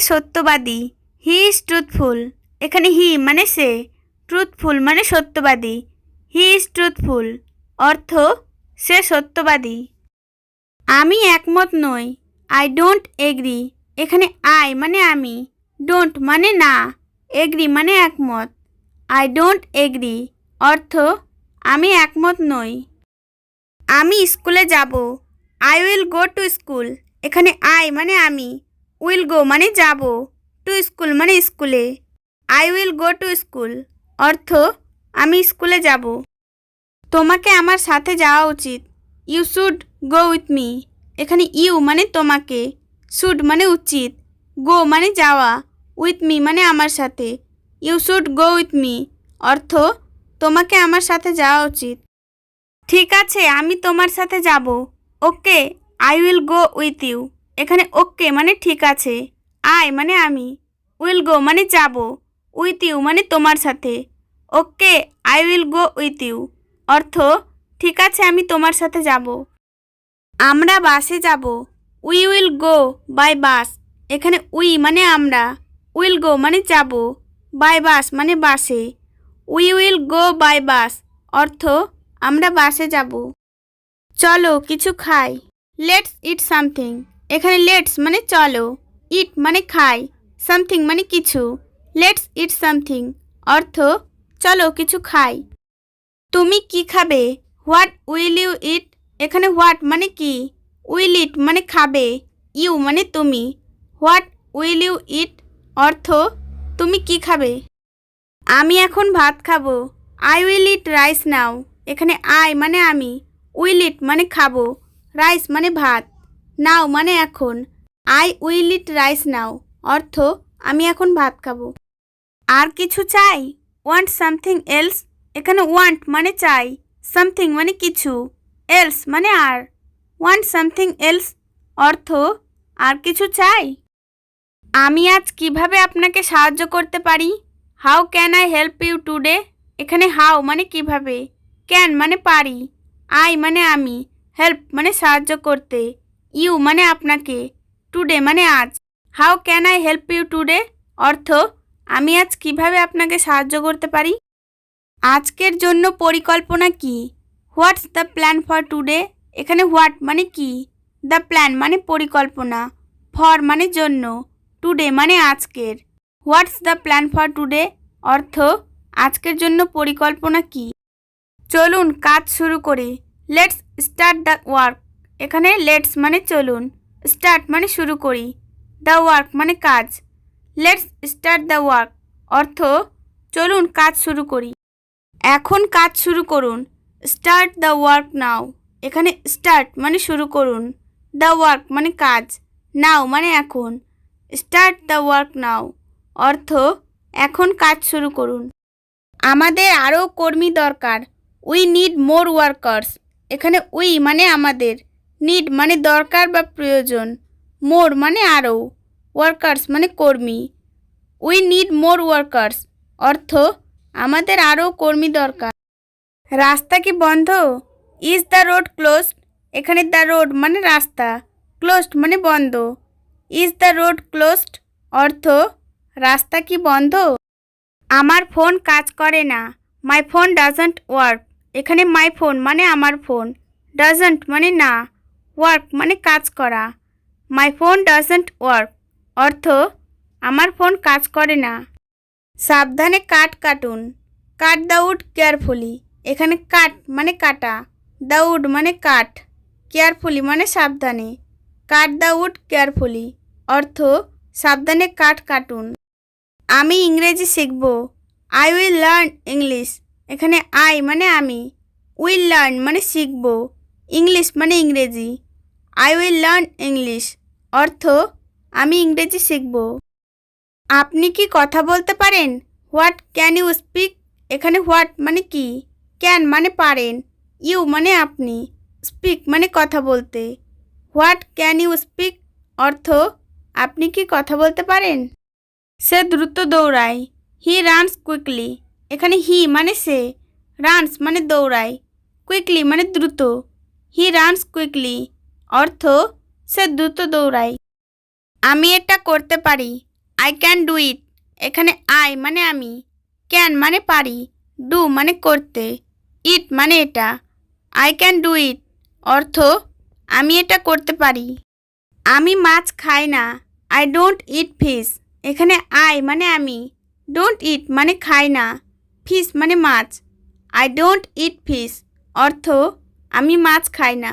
সত্যবাদী। He is truthful. এখানে হি মানে সে, ট্রুথফুল মানে সত্যবাদী। হি ইজ ট্রুথফুল অর্থ সে সত্যবাদী। আমি একমত নই। I don't agri. এখানে আই মানে আমি, ডোন্ট মানে না, এগ্রি মানে একমত। আই ডোন্ট এগ্রি অর্থ আমি একমত নই। আমি স্কুলে যাব। I will go to school. এখানে আই মানে আমি, উইল গো মানে যাব, টু স্কুল মানে স্কুলে। I will go to school অর্থ আমি স্কুলে যাব। তোমাকে আমার সাথে যাওয়া উচিত। You should go with me. এখানে ইউ মানে তোমাকে, শুড মানে উচিত, গো মানে যাওয়া, উইথ মি মানে আমার সাথে। You should go with me অর্থ তোমাকে আমার সাথে যাওয়া উচিত। ঠিক আছে, আমি তোমার সাথে যাব। Okay, I will go with you. এখানে ওকে মানে ঠিক আছে, আই মানে আমি, উইল গো মানে যাব, উইথ ইউ মানে তোমার সাথে। Okay, I will go with you অর্থ ঠিক আছে, আমি তোমার সাথে যাব। আমরা বাসে যাব। We will go by bus. এখানে উই মানে আমরা, উইল গো মানে যাব, বাই বাস মানে বাসে। We will go by bus অর্থ আমরা বাসে যাব। চলো কিছু খাই। Let's eat something. এখানে লেটস মানে চলো, ইট মানে খাই, সামথিং মানে কিছু। লেটস ইট সামথিং অর্থ চলো কিছু খাই। তুমি কি খাবে? হোয়াট উইল ইউ ইট। এখানে হোয়াট মানে কি, উইল ইট মানে খাবে, ইউ মানে তুমি। হোয়াট উইল ইউ ইট অর্থ তুমি কি খাবে। আমি এখন ভাত খাবো। আই উইল ইট রাইস নাও। এখানে আই মানে আমি, উইল ইট মানে খাবো, রাইস মানে ভাত, নাও মানে এখন। আই উইল ইট রাইস নাও অর্থ আমি এখন ভাত খাবো। আর কিছু চাই? Want something else. এখানে ওয়ান্ট মানে চাই, সামথিং মানে কিছু, এলস মানে আর। ওয়ান্ট সামথিং এলস অর্থ আর কিছু চাই। আমি আজ কিভাবে আপনাকে সাহায্য করতে পারি? How can I help you today. এখানে হাউ মানে কিভাবে, ক্যান মানে পারি, আই মানে আমি, হেল্প মানে সাহায্য করতে, ইউ মানে আপনাকে, টুডে মানে আজ। How can I help you today অর্থ আমি আজ কিভাবে আপনাকে সাহায্য করতে পারি। আজকের জন্য পরিকল্পনা কি? What's the plan for today. এখানে হোয়াট মানে কি, দ্য প্ল্যান মানে পরিকল্পনা, ফর মানে জন্য, টুডে মানে আজকের। What's the plan for today অর্থ আজকের জন্য পরিকল্পনা কি। চলুন কাজ শুরু করি। Let's start the work. এখানে লেটস মানে চলুন, স্টার্ট মানে শুরু করি, দ্য ওয়ার্ক মানে কাজ। লেটস স্টার্ট দ্য ওয়ার্ক অর্থ চলুন কাজ শুরু করি। এখন কাজ শুরু করুন। স্টার্ট দ্য ওয়ার্ক নাও। এখানে স্টার্ট মানে শুরু করুন, দ্য ওয়ার্ক মানে কাজ, নাও মানে এখন। স্টার্ট দ্য ওয়ার্ক নাও অর্থ এখন কাজ শুরু করুন। আমাদের আরও কর্মী দরকার। We need more workers. এখানে উই মানে আমাদের, নিড মানে দরকার বা প্রয়োজন, মোর মানে আরও, ওয়ার্কার্স মানে কর্মী। উই নিড মোর ওয়ার্কার্স অর্থ আমাদের আরও কর্মী দরকার। রাস্তা কি বন্ধ? Is the road closed. এখানে দ্য রোড মানে রাস্তা, ক্লোজড মানে বন্ধ। ইজ দ্য রোড ক্লোজড অর্থ রাস্তা কি বন্ধ। আমার ফোন কাজ করে না। My phone doesn't work. এখানে মাই ফোন মানে আমার ফোন, ডাজন্ট মানে না, ওয়ার্ক মানে কাজ করা। মাই ফোন ডাজন্ট ওয়ার্ক অর্থ আমার ফোন কাজ করে না। সাবধানে কাঠ কাটুন। Cut the wood carefully. এখানে কাট মানে কাটা, দ্য উড মানে কাঠ, কেয়ারফুলি মানে সাবধানে। কাট দ্য উড কেয়ারফুলি অর্থ সাবধানে কাঠ কাটুন। আমি ইংরেজি শিখব। I will learn English. এখানে আই মানে আমি, উইল লার্ন মানে শিখব, ইংলিশ মানে ইংরেজি। আই উইল লার্ন ইংলিশ অর্থ আমি ইংরেজি শিখব। আপনি কি কথা বলতে পারেন? What can you speak. এখানে হোয়াট মানে কি, ক্যান মানে পারেন, ইউ মানে আপনি, স্পিক মানে কথা বলতে। হোয়াট ক্যান ইউ স্পিক অর্থ আপনি কি কথা বলতে পারেন। সে দ্রুত দৌড়ায়। He runs quickly. এখানে হি মানে সে, রানস মানে দৌড়ায়, কুইকলি মানে দ্রুত। হি রানস কুইকলি অর্থ সে দ্রুত দৌড়ায়। আমি এটা করতে পারি। আই ক্যান ডু ইট, এখানে আই মানে আমি, ক্যান মানে পারি, ডু মানে করতে, ইট মানে এটা। আই ক্যান ডু ইট অর্থ আমি এটা করতে পারি। আমি মাছ খাই না, আই ডোন্ট ইট ফিশ, এখানে আই মানে আমি, ডোন্ট ইট মানে খাই না, ফিশ মানে মাছ। আই ডোন্ট ইট ফিশ অর্থ আমি মাছ খাই না।